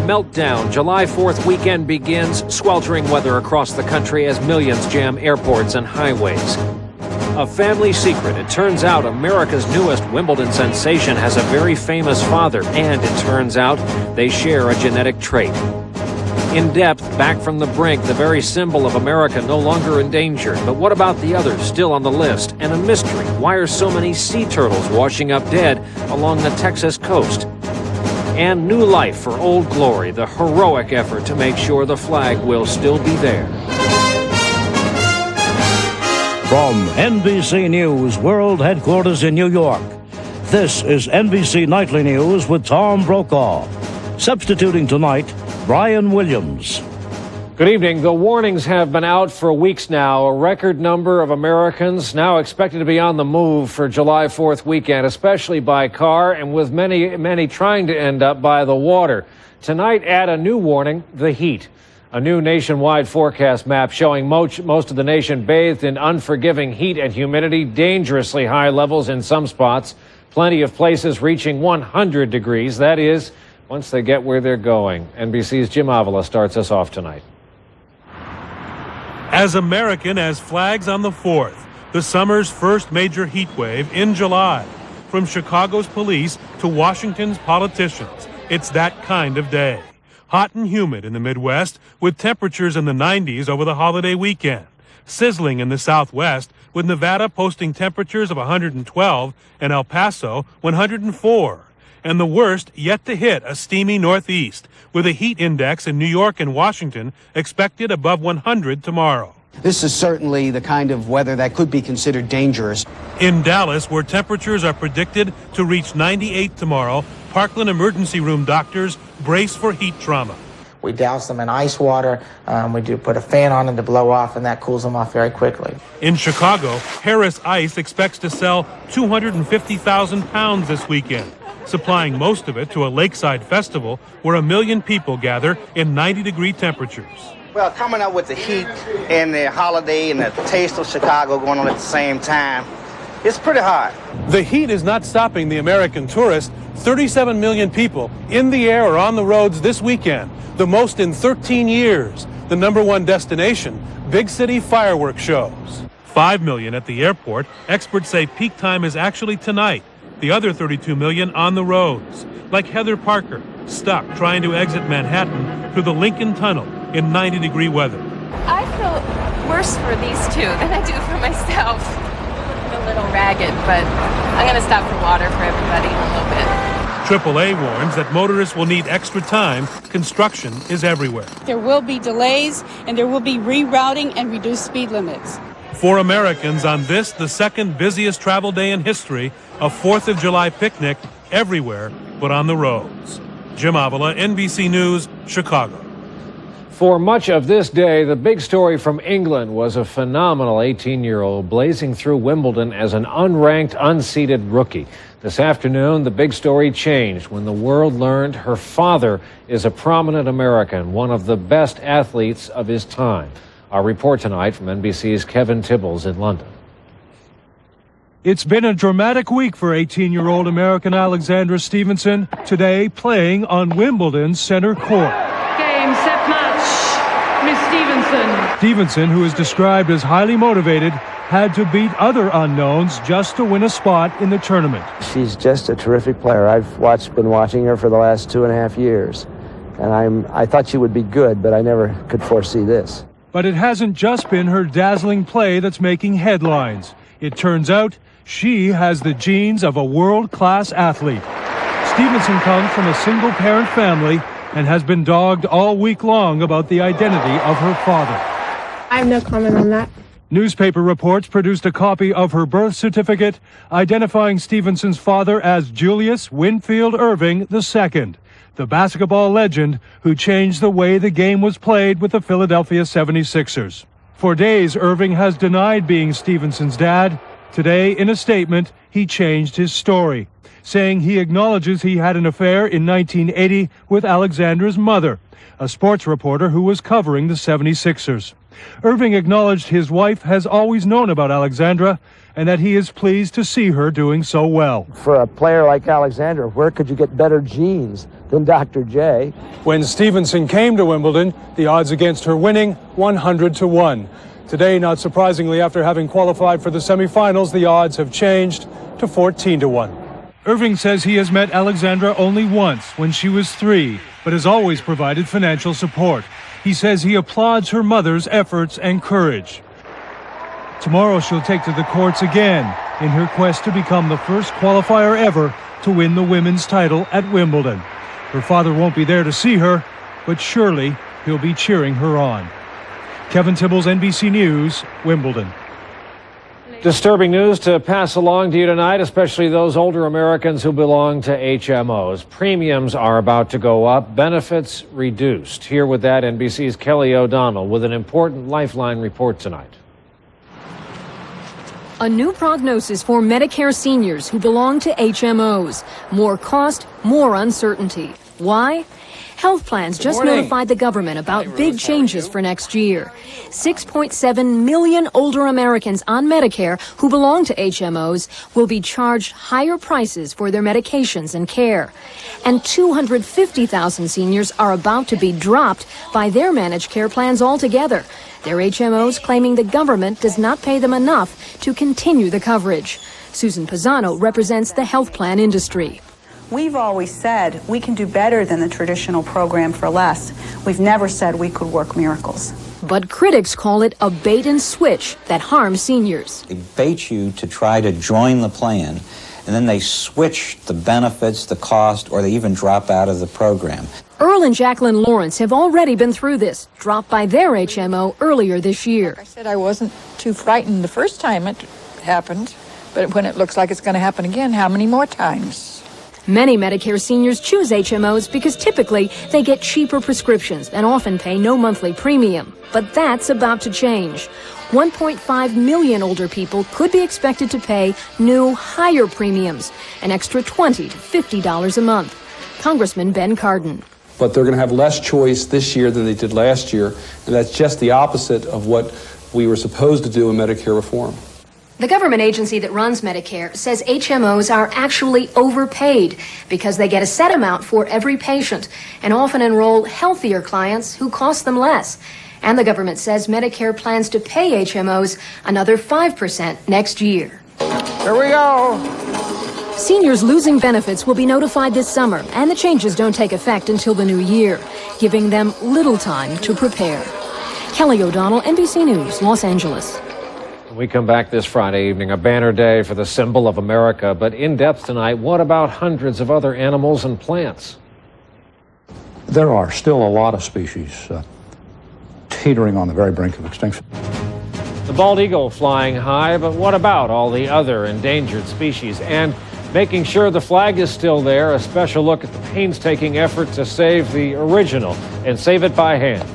meltdown. July 4th weekend begins. Sweltering weather across the country as millions jam airports and highways. A family secret. It turns out America's newest Wimbledon sensation has a very famous father, and it turns out they share a genetic trait. In depth, back from the brink, the very symbol of America no longer endangered. But what about the others still on the list? And a mystery. Why are so many sea turtles washing up dead along the Texas coast? And new life for Old Glory, the heroic effort to make sure the flag will still be there. From NBC News World Headquarters in New York, this is NBC Nightly News with Tom Brokaw. Substituting tonight, Brian Williams. Good evening. The warnings have been out for weeks now. A record number of Americans now expected to be on the move for July 4th weekend, especially by car, and with many trying to end up by the water. Tonight, add a new warning, the heat. A new nationwide forecast map showing most of the nation bathed in unforgiving heat and humidity, dangerously high levels in some spots, plenty of places reaching 100 degrees. That is, once they get where they're going. NBC's Jim Avila starts us off tonight. As American as flags on the 4th, the summer's first major heat wave in July. From Chicago's police to Washington's politicians, it's that kind of day. Hot and humid in the Midwest with temperatures in the 90s over the holiday weekend. Sizzling in the Southwest with Nevada posting temperatures of 112 and El Paso 104. And the worst yet to hit, a steamy Northeast with a heat index in New York and Washington expected above 100 tomorrow. This is certainly the kind of weather that could be considered dangerous. In Dallas, where temperatures are predicted to reach 98 tomorrow, Parkland emergency room doctors brace for heat trauma. We douse them in ice water. We do put a fan on them to blow off, and that cools them off very quickly. In Chicago, Harris Ice expects to sell 250,000 pounds this weekend, supplying most of it to a lakeside festival where 1 million people gather in 90-degree temperatures. Well, coming up with the heat and the holiday and the taste of Chicago going on at the same time, it's pretty hard. The heat is not stopping the American tourist. 37 million people in the air or on the roads this weekend, the most in 13 years. The #1 destination, big city fireworks shows. 5 million at the airport. Experts say peak time is actually tonight. The other 32 million on the roads, like Heather Parker, stuck trying to exit Manhattan through the Lincoln Tunnel in 90-degree weather. I feel worse for these two than I do for myself. I'm a little ragged, but I'm going to stop for water for everybody in a little bit. AAA warns that motorists will need extra time. Construction is everywhere. There will be delays, and there will be rerouting and reduced speed limits. For Americans on this, the second busiest travel day in history, a 4th of July picnic everywhere but on the roads. Jim Avila, NBC News, Chicago. For much of this day, the big story from England was a phenomenal 18-year-old blazing through Wimbledon as an unranked, unseeded rookie. This afternoon, the big story changed when the world learned her father is a prominent American, one of the best athletes of his time. Our report tonight from NBC's Kevin Tibbles in London. It's been a dramatic week for 18-year-old American Alexandra Stevenson, today playing on Wimbledon's center court. Game, set, match. Miss Stevenson. Stevenson, who is described as highly motivated, had to beat other unknowns just to win a spot in the tournament. She's just a terrific player. I've been watching her for the last 2.5 years, and I thought she would be good, but I never could foresee this. But it hasn't just been her dazzling play that's making headlines. It turns out she has the genes of a world-class athlete. Stevenson comes from a single-parent family and has been dogged all week long about the identity of her father. I have no comment on that. Newspaper reports produced a copy of her birth certificate identifying Stevenson's father as Julius Winfield Irving II, the basketball legend who changed the way the game was played with the Philadelphia 76ers. For days, Irving has denied being Stevenson's dad. Today, in a statement, he changed his story, saying he acknowledges he had an affair in 1980 with Alexandra's mother, a sports reporter who was covering the 76ers. Irving acknowledged his wife has always known about Alexandra and that he is pleased to see her doing so well. For a player like Alexandra, where could you get better genes than Dr. J? When Stevenson came to Wimbledon, the odds against her winning 100-1. Today, not surprisingly, after having qualified for the semifinals, the odds have changed to 14-1. Irving says he has met Alexandra only once when she was 3, but has always provided financial support. He says he applauds her mother's efforts and courage. Tomorrow she'll take to the courts again in her quest to become the first qualifier ever to win the women's title at Wimbledon. Her father won't be there to see her, but surely he'll be cheering her on. Kevin Tibbles, NBC News, Wimbledon. Disturbing news to pass along to you tonight, especially those older Americans who belong to HMOs. Premiums are about to go up, benefits reduced. Here with that, NBC's Kelly O'Donnell with an important Lifeline report tonight. A new prognosis for Medicare seniors who belong to HMOs. More cost, more uncertainty. Why? Health plans just notified the government about big changes for next year. 6.7 million older Americans on Medicare who belong to HMOs will be charged higher prices for their medications and care. And 250,000 seniors are about to be dropped by their managed care plans altogether. Their HMOs claiming the government does not pay them enough to continue the coverage. Susan Pisano represents the health plan industry. We've always said we can do better than the traditional program for less. We've never said we could work miracles. But critics call it a bait and switch that harms seniors. They bait you to try to join the plan, and then they switch the benefits, the cost, or they even drop out of the program. Earl and Jacqueline Lawrence have already been through this, dropped by their HMO earlier this year. I said I wasn't too frightened the first time it happened, but when it looks like it's going to happen again, how many more times? Many Medicare seniors choose HMOs because typically they get cheaper prescriptions and often pay no monthly premium. But that's about to change. 1.5 million older people could be expected to pay new, higher premiums, an extra $20 to $50 a month. Congressman Ben Cardin. But they're going to have less choice this year than they did last year, and that's just the opposite of what we were supposed to do in Medicare reform. The government agency that runs Medicare says HMOs are actually overpaid because they get a set amount for every patient and often enroll healthier clients who cost them less. And the government says Medicare plans to pay HMOs another 5% next year. Here we go. Seniors losing benefits will be notified this summer, and the changes don't take effect until the new year, giving them little time to prepare. Kelly O'Donnell, NBC News, Los Angeles. We come back this Friday evening, a banner day for the symbol of America. But in depth tonight, what about hundreds of other animals and plants? There are still a lot of species teetering on the very brink of extinction. The bald eagle flying high, but what about all the other endangered species? And making sure the flag is still there, a special look at the painstaking effort to save the original and save it by hand.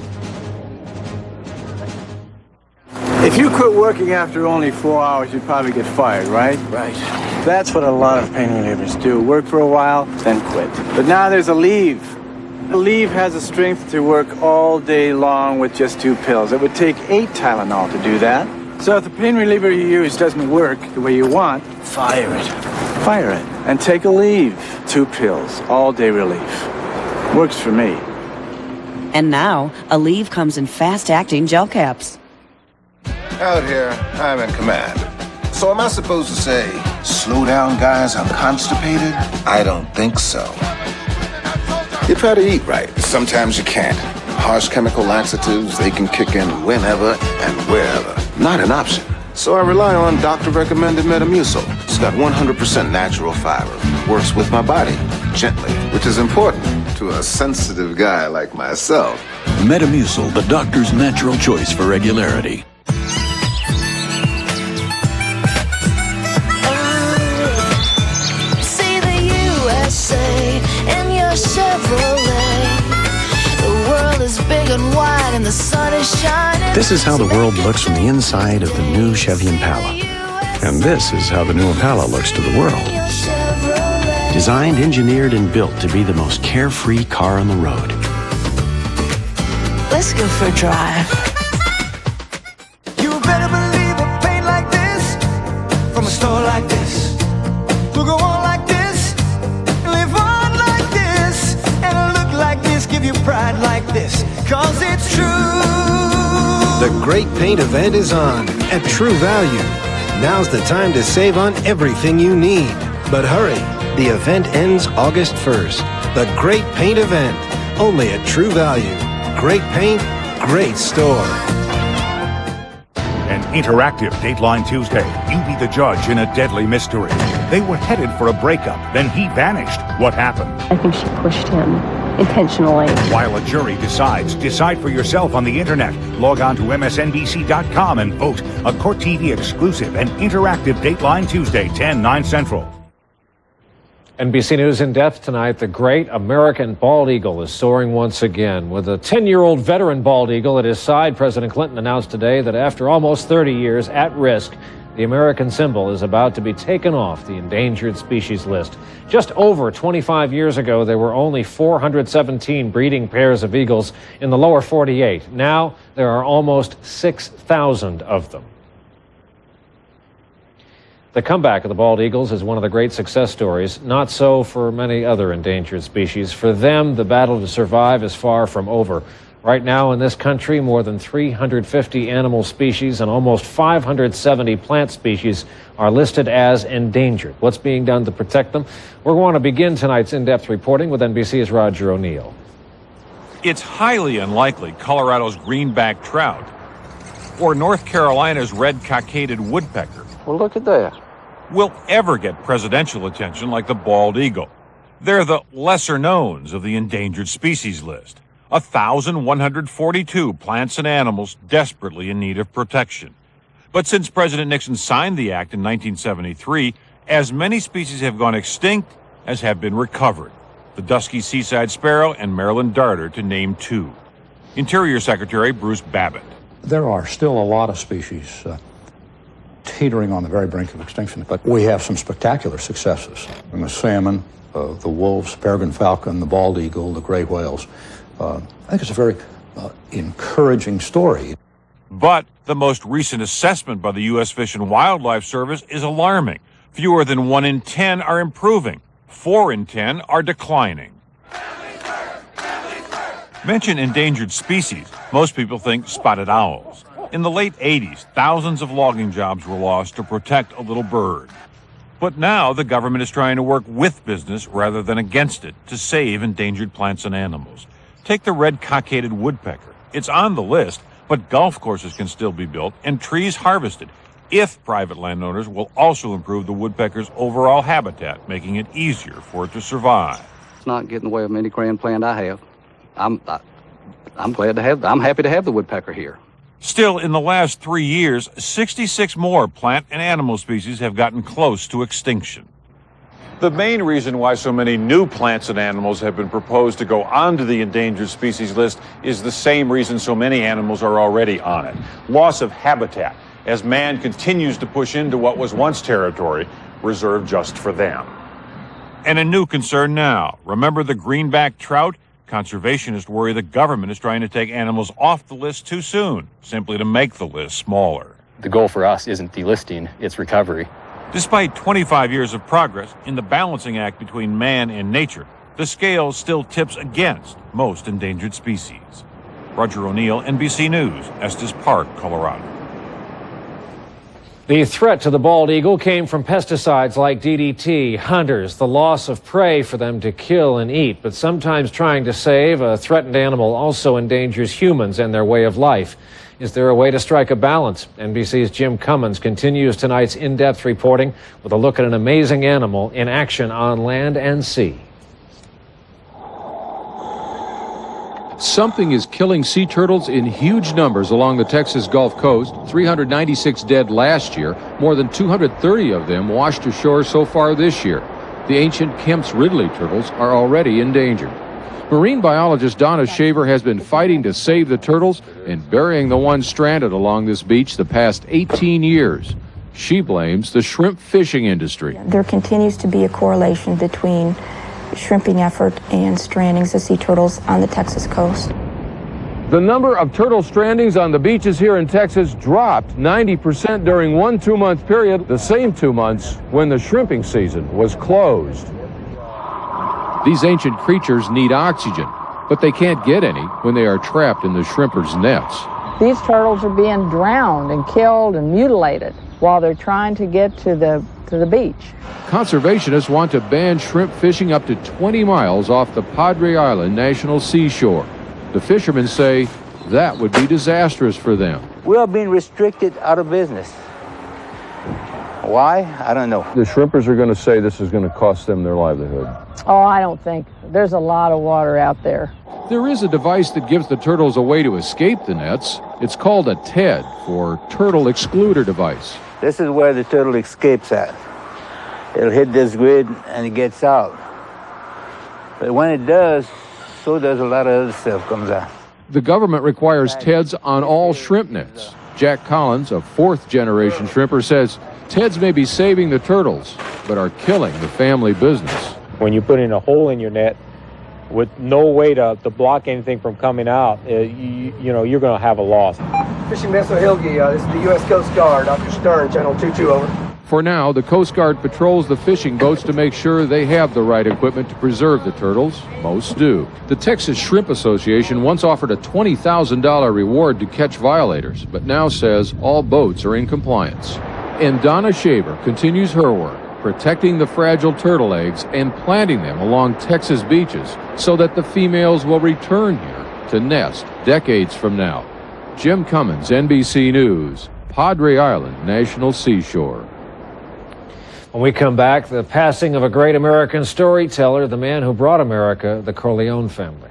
If you quit working after only 4 hours, you'd probably get fired, right? Right. That's what a lot of pain relievers do. Work for a while, then quit. But now there's a leave. A leave has the strength to work all day long with just 2 pills. It would take 8 Tylenol to do that. So if the pain reliever you use doesn't work the way you want, fire it. Fire it. And take a leave. 2 pills, all day relief. Works for me. And now, Aleve comes in fast-acting gel caps. Out here, I'm in command. So am I supposed to say, slow down, guys, I'm constipated? I don't think so. You try to eat right. Sometimes you can't. Harsh chemical laxatives, they can kick in whenever and wherever. Not an option. So I rely on doctor-recommended Metamucil. It's got 100% natural fiber. Works with my body, gently, which is important to a sensitive guy like myself. Metamucil, the doctor's natural choice for regularity. In your Chevrolet, the world is big and wide and the sun is shining. This is how the world looks from the inside of the new Chevy Impala. And this is how the new Impala looks to the world. Designed, engineered, and built to be the most carefree car on the road. Let's go for a drive. 'cause it's true. The Great Paint event is on at True Value. Now's the time to save on everything you need. But hurry, the event ends August 1st. The Great Paint event, only at True Value. Great paint, great store. An interactive Dateline Tuesday. You be the judge in a deadly mystery. They were headed for a breakup, then he vanished. What happened? I think she pushed him intentionally. While a jury decides, decide for yourself on the internet. Log on to msnbc.com and vote. A Court TV exclusive and interactive Dateline Tuesday, 10/9 Central. NBC News in depth tonight. The great American bald eagle is soaring once again. With a 10-year-old veteran bald eagle at his side, President Clinton announced today that after almost 30 years at risk, the American symbol is about to be taken off the endangered species list. Just over 25 years ago, there were only 417 breeding pairs of eagles in the lower 48. Now, there are almost 6,000 of them. The comeback of the bald eagles is one of the great success stories. Not so for many other endangered species. For them, the battle to survive is far from over. Right now in this country, more than 350 animal species and almost 570 plant species are listed as endangered. What's being done to protect them? We're going to begin tonight's in-depth reporting with NBC's Roger O'Neill. It's highly unlikely Colorado's greenback trout or North Carolina's red-cockaded woodpecker, Well, look at that. will ever get presidential attention like the bald eagle. They're the lesser knowns of the endangered species list. 1,142 plants and animals desperately in need of protection. But since President Nixon signed the act in 1973, as many species have gone extinct as have been recovered. The dusky seaside sparrow and Maryland darter, to name two. Interior Secretary Bruce Babbitt. There are still a lot of species teetering on the very brink of extinction, but we have some spectacular successes. And the salmon, the wolves, peregrine falcon, the bald eagle, the gray whales. I think it's a very encouraging story. But the most recent assessment by the U.S. Fish and Wildlife Service is alarming. Fewer than 1 in 10 are improving. 4 in 10 are declining. Mention endangered species, most people think spotted owls. In the late 80s, thousands of logging jobs were lost to protect a little bird. But now the government is trying to work with business rather than against it to save endangered plants and animals. Take the red-cockaded woodpecker. It's on the list, but golf courses can still be built and trees harvested if private landowners will also improve the woodpecker's overall habitat, making it easier for it to survive. It's not getting in the way of any grand plan I have. I'm happy to have the woodpecker here. Still, in the last 3 years, 66 more plant and animal species have gotten close to extinction. The main reason why so many new plants and animals have been proposed to go onto the endangered species list is the same reason so many animals are already on it: loss of habitat, as man continues to push into what was once territory reserved just for them. And a new concern now. Remember the greenback trout? Conservationists worry the government is trying to take animals off the list too soon, simply to make the list smaller. The goal for us isn't delisting, it's recovery. Despite 25 years of progress in the balancing act between man and nature, the scale still tips against most endangered species. Roger O'Neill, NBC News, Estes Park, Colorado. The threat to the bald eagle came from pesticides like DDT, hunters, the loss of prey for them to kill and eat. But sometimes trying to save a threatened animal also endangers humans and their way of life. Is there a way to strike a balance? NBC's Jim Cummins continues tonight's in-depth reporting with a look at an amazing animal in action on land and sea. Something is killing sea turtles in huge numbers along the Texas Gulf Coast. 396 dead last year. More than 230 of them washed ashore so far this year. The ancient Kemp's Ridley turtles are already endangered. Marine biologist Donna Shaver has been fighting to save the turtles and burying the ones stranded along this beach the past 18 years. She blames the shrimp fishing industry. There continues to be a correlation between shrimping effort and strandings of sea turtles on the Texas coast. The number of turtle strandings on the beaches here in Texas dropped 90% during one 2-month period, the same 2 months when the shrimping season was closed. These ancient creatures need oxygen. but they can't get any when they are trapped in the shrimpers' nets. These turtles are being drowned and killed and mutilated while they're trying to get to the beach. Conservationists want to ban shrimp fishing up to 20 miles off the Padre Island National Seashore. The fishermen say that would be disastrous for them. We are being restricted out of business. Why? I don't know. The shrimpers are going to say this is going to cost them their livelihood. Oh, I don't think. There's a lot of water out there. There is a device that gives the turtles a way to escape the nets. It's called a TED, or Turtle Excluder Device. This is where the turtle escapes at. It'll hit this grid and it gets out. But when it does, so does a lot of other stuff comes out. The government requires TEDs on all shrimp nets. Jack Collins, a fourth-generation shrimper, says TEDs may be saving the turtles, but are killing the family business. When you put in a hole in your net with no way to block anything from coming out, you know, you're going to have a loss. Fishing vessel Hilgi, this is the U.S. Coast Guard. Dr. Stern, channel 22, over. For now, the Coast Guard patrols the fishing boats to make sure they have the right equipment to preserve the turtles. Most do. The Texas Shrimp Association once offered a $20,000 reward to catch violators, but now says all boats are in compliance. And Donna Shaver continues her work, protecting the fragile turtle eggs and planting them along Texas beaches so that the females will return here to nest decades from now. Jim Cummins, NBC News, Padre Island National Seashore. When we come back, the passing of a great American storyteller, the man who brought America, the Corleone family.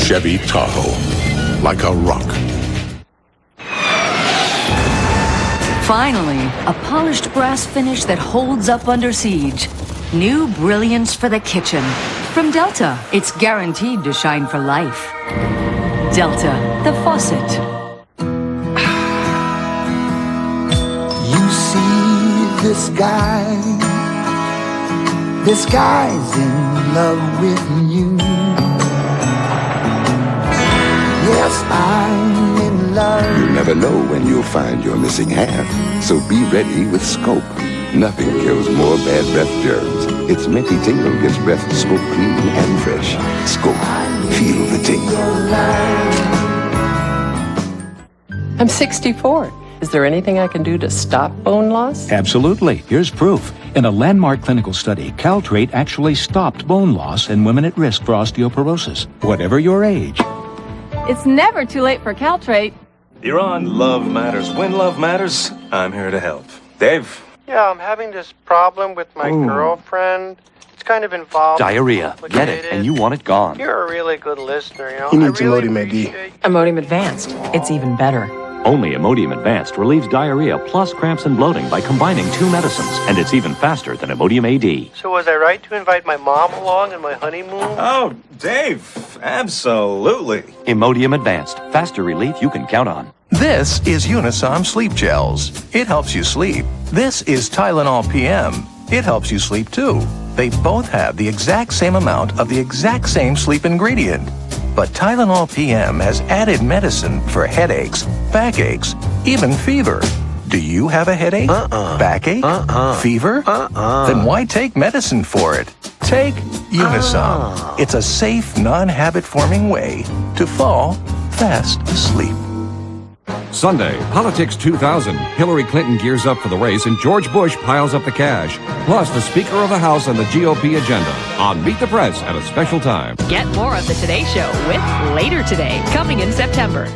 Chevy Tahoe, like a rock. Finally, a polished brass finish that holds up under siege. New brilliance for the kitchen. From Delta, it's guaranteed to shine for life. Delta, the faucet. You see this guy. This guy's in love with you. Yes, I'm in love. You never know when you'll find your missing half, so be ready with Scope. Nothing kills more bad breath germs. Its minty tingle gets breath so clean and fresh. Scope, feel the tingle. I'm 64. Is there anything I can do to stop bone loss? Absolutely. Here's proof. In a landmark clinical study, Caltrate actually stopped bone loss in women at risk for osteoporosis, whatever your age. It's never too late for Caltrate. You're on Love Matters. When Love Matters, I'm here to help. Dave? Yeah, I'm having this problem with my girlfriend. It's kind of involved. Diarrhea. Get it, and you want it gone. You're a really good listener, you know. He needs Imodium AD. Imodium Advanced. It's even better. Only Imodium Advanced relieves diarrhea plus cramps and bloating by combining two medicines, and it's even faster than Imodium AD. So was I right to invite my mom along on my honeymoon? Oh, Dave, absolutely. Imodium Advanced, faster relief you can count on. This is Unisom Sleep Gels. It helps you sleep. This is Tylenol PM. It helps you sleep too. They both have the exact same amount of the exact same sleep ingredient. But Tylenol PM has added medicine for headaches, backaches, even fever. Do you have a headache? Backache? Fever? Then why take medicine for it? Take Unisom. It's a safe, non-habit-forming way to fall fast asleep. Sunday, Politics 2000. Hillary Clinton gears up for the race and George Bush piles up the cash. Plus, the Speaker of the House and the GOP agenda on Meet the Press at a special time. Get more of The Today Show with Later Today, coming in September.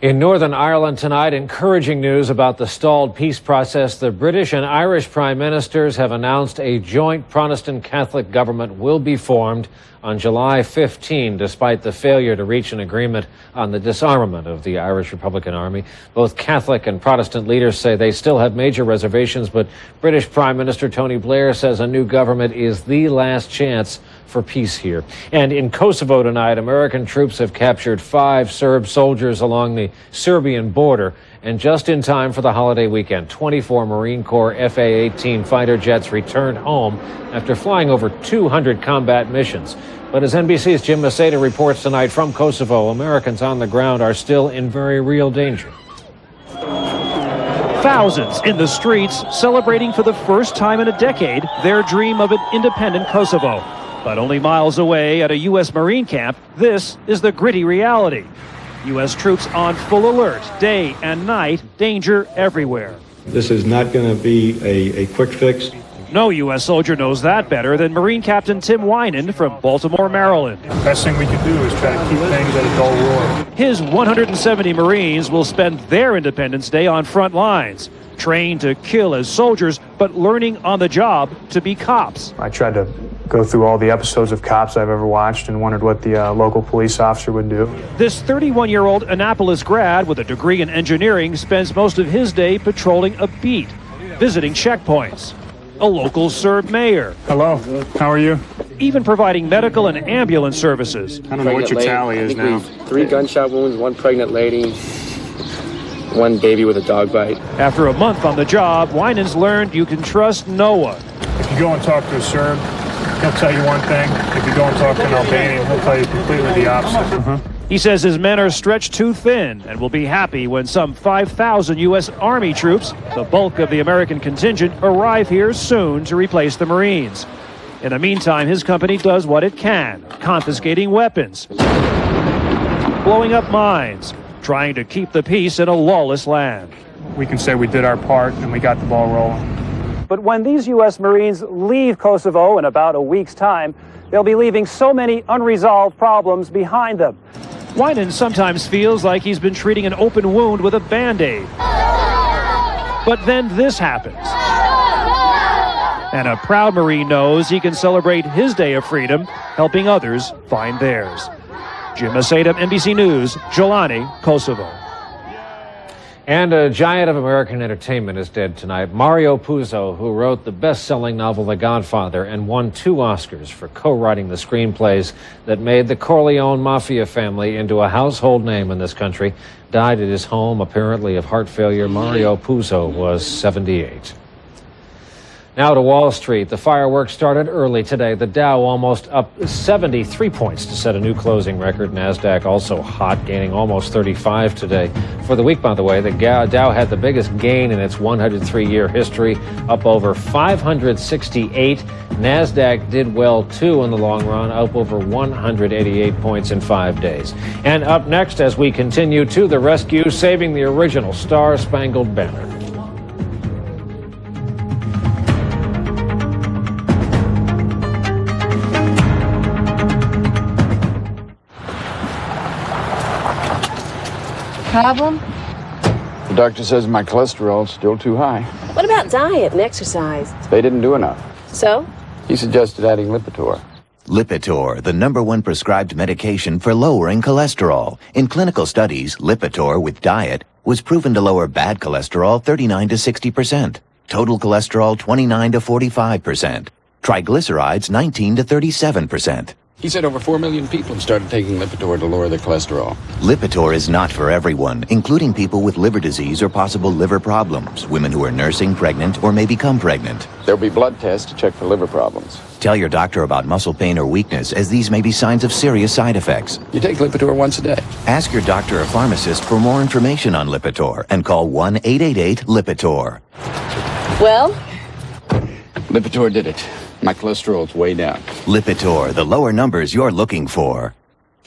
In Northern Ireland tonight, encouraging news about the stalled peace process. The British and Irish prime ministers have announced a joint Protestant Catholic government will be formed on July 15, despite the failure to reach an agreement on the disarmament of the Irish Republican Army. Both Catholic and Protestant leaders say they still have major reservations, but British Prime Minister Tony Blair says a new government is the last chance for peace here. And in Kosovo tonight, American troops have captured 5 Serb soldiers along the Serbian border. And just in time for the holiday weekend, 24 Marine Corps FA-18 fighter jets returned home after flying over 200 combat missions. But as NBC's Jim Maceda reports tonight from Kosovo, Americans on the ground are still in very real danger. Thousands in the streets celebrating for the first time in a decade their dream of an independent Kosovo. But only miles away at a U.S. Marine camp, this is the gritty reality. U.S. troops on full alert, day and night, danger everywhere. This is not going to be a quick fix. No U.S. soldier knows that better than Marine Captain Tim Winan from Baltimore, Maryland. The best thing we can do is try to keep things at a dull roar. His 170 Marines will spend their Independence Day on front lines, trained to kill as soldiers, but learning on the job to be cops. I tried to go through all the episodes of Cops I've ever watched and wondered what the local police officer would do. This 31-year-old Annapolis grad with a degree in engineering spends most of his day patrolling a beat, visiting checkpoints. A local Serb mayor. Hello, how are you? Even providing medical and ambulance services. I don't know what your tally is now. 3 gunshot wounds, 1 pregnant lady, 1 baby with a dog bite. After a month on the job, Winans learned you can trust no one. If you go and talk to a Serb, he'll tell you one thing. If you go and talk to an Albanian, he'll tell you completely the opposite. He says his men are stretched too thin and will be happy when some 5,000 U.S. Army troops, the bulk of the American contingent, arrive here soon to replace the Marines. In the meantime, his company does what it can, confiscating weapons, blowing up mines, trying to keep the peace in a lawless land. We can say we did our part and we got the ball rolling. But when these U.S. Marines leave Kosovo in about a week's time, they'll be leaving so many unresolved problems behind them. Winan sometimes feels like he's been treating an open wound with a Band-Aid. But then this happens. And a proud Marine knows he can celebrate his day of freedom, helping others find theirs. Jim Maceda, NBC News, Jelani, Kosovo. And a giant of American entertainment is dead tonight. Mario Puzo, who wrote the best-selling novel The Godfather and won 2 Oscars for co-writing the screenplays that made the Corleone mafia family into a household name in this country, died at his home, apparently of heart failure. Mario Puzo was 78. Now to Wall Street. The fireworks started early today. The Dow almost up 73 points to set a new closing record. NASDAQ also hot, gaining almost 35 today. For the week, by the way, the Dow had the biggest gain in its 103-year history, up over 568. NASDAQ did well, too, in the long run, up over 188 points in 5 days. And up next, as we continue to the rescue, saving the original Star-Spangled Banner. Problem? The doctor says my cholesterol's still too high. What about diet and exercise? They didn't do enough. So? He suggested adding Lipitor. Lipitor, the #1 prescribed medication for lowering cholesterol. In clinical studies, Lipitor with diet was proven to lower bad cholesterol 39 to 60%, total cholesterol 29 to 45%, triglycerides 19 to 37%. He said over 4 million people have started taking Lipitor to lower their cholesterol. Lipitor is not for everyone, including people with liver disease or possible liver problems, women who are nursing, pregnant, or may become pregnant. There'll be blood tests to check for liver problems. Tell your doctor about muscle pain or weakness, as these may be signs of serious side effects. You take Lipitor once a day. Ask your doctor or pharmacist for more information on Lipitor and call 1-888-LIPITOR. Well? Lipitor did it. My cholesterol's way down. Lipitor, the lower numbers you're looking for.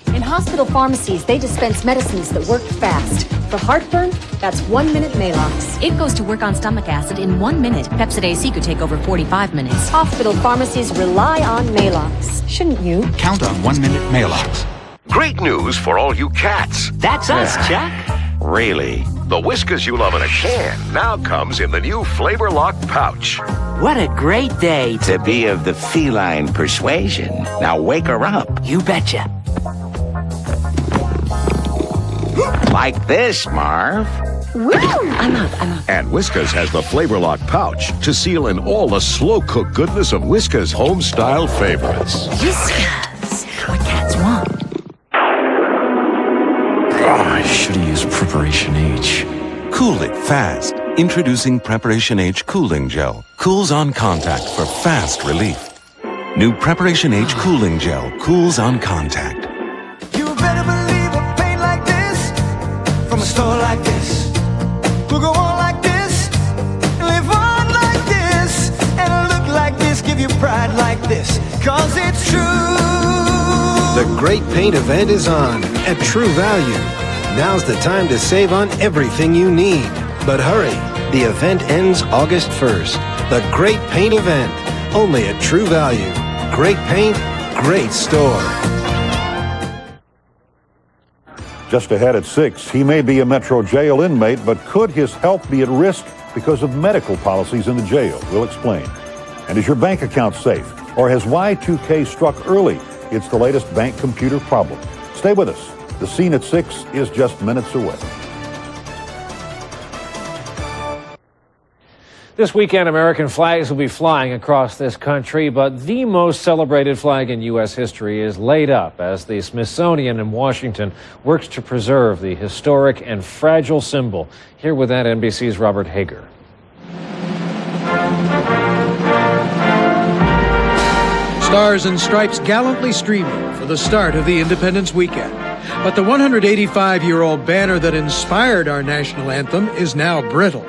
In hospital pharmacies, they dispense medicines that work fast. For heartburn, that's 1-minute Maalox. It goes to work on stomach acid in 1 minute. Pepcid AC could take over 45 minutes. Hospital pharmacies rely on Maalox. Shouldn't you? Count on 1-minute Maalox. Great news for all you cats. That's us, Chuck. Really? The Whiskas you love in a can now comes in the new Flavor Lock pouch. What a great day to be of the feline persuasion. Now wake her up. You betcha. Like this, Marv. Woo! I'm up. And Whiskas has the Flavor Lock pouch to seal in all the slow-cooked goodness of Whiskas home-style favorites. Whiskas. What cats want. I should have used Preparation H. Cool it fast. Introducing Preparation H Cooling Gel. Cools on contact for fast relief. New Preparation H Cooling Gel cools on contact. You better believe a paint like this from a store like this will go on like this, live on like this, and look like this, give you pride like this, 'cause it's true. The Great Paint event is on at True Value. Now's the time to save on everything you need. But hurry, the event ends August 1st. The Great Paint event, only at True Value. Great paint, great store. Just ahead at 6, he may be a Metro jail inmate, but could his health be at risk because of medical policies in the jail? We'll explain. And is your bank account safe? Or has Y2K struck early? It's the latest bank computer problem. Stay with us. The scene at 6 is just minutes away. This weekend, American flags will be flying across this country, but the most celebrated flag in U.S. history is laid up as the Smithsonian in Washington works to preserve the historic and fragile symbol. Here with that, NBC's Robert Hager. Stars and stripes gallantly streaming for the start of the Independence Weekend. But the 185-year-old banner that inspired our national anthem is now brittle.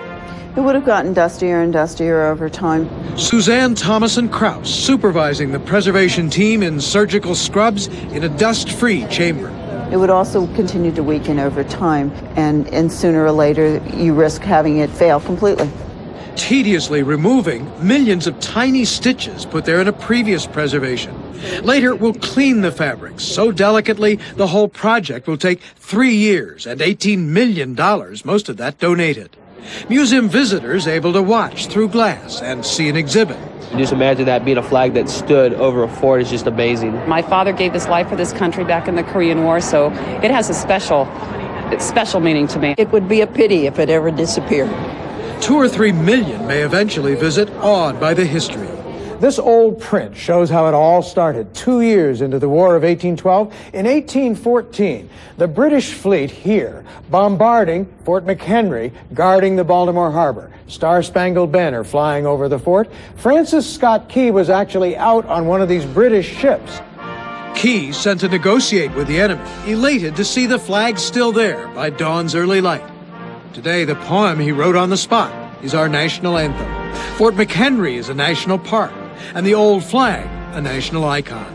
It would have gotten dustier and dustier over time. Suzanne Thomason Krause supervising the preservation team in surgical scrubs in a dust-free chamber. It would also continue to weaken over time, and sooner or later you risk having it fail completely. Tediously removing millions of tiny stitches put there in a previous preservation. Later, we'll clean the fabrics so delicately the whole project will take 3 years and $18 million, most of that donated. Museum visitors able to watch through glass and see an exhibit. Just imagine that being a flag that stood over a fort is just amazing. My father gave his life for this country back in the Korean War, so it has a special meaning to me. It would be a pity if it ever disappeared. 2 or 3 million may eventually visit, awed by the history. This old print shows how it all started 2 years into the War of 1812. In 1814, the British fleet here bombarding Fort McHenry, guarding the Baltimore Harbor. Star-Spangled Banner flying over the fort. Francis Scott Key was actually out on one of these British ships. Key sent to negotiate with the enemy, elated to see the flag still there by dawn's early light. Today, the poem he wrote on the spot is our national anthem. Fort McHenry is a national park, and the old flag a national icon.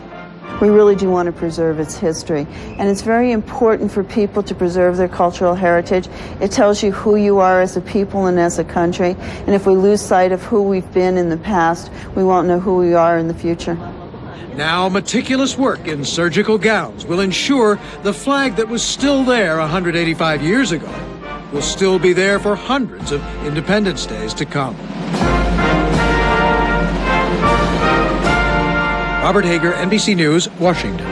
We really do want to preserve its history, and it's very important for people to preserve their cultural heritage. It tells you who you are as a people and as a country, and if we lose sight of who we've been in the past, we won't know who we are in the future. Now, meticulous work in surgical gowns will ensure the flag that was still there 185 years ago will still be there for hundreds of Independence Days to come. Robert Hager, NBC News, Washington.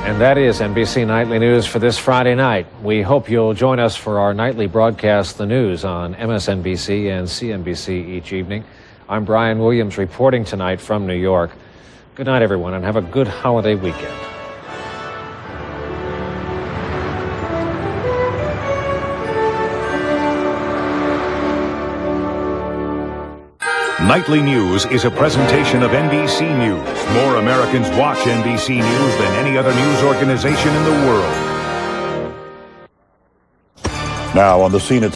And that is NBC Nightly News for this Friday night. We hope you'll join us for our nightly broadcast, The News, on MSNBC and CNBC each evening. I'm Brian Williams reporting tonight from New York. Good night, everyone, and have a good holiday weekend. Nightly News is a presentation of NBC News. More Americans watch NBC News than any other news organization in the world. Now on the scene at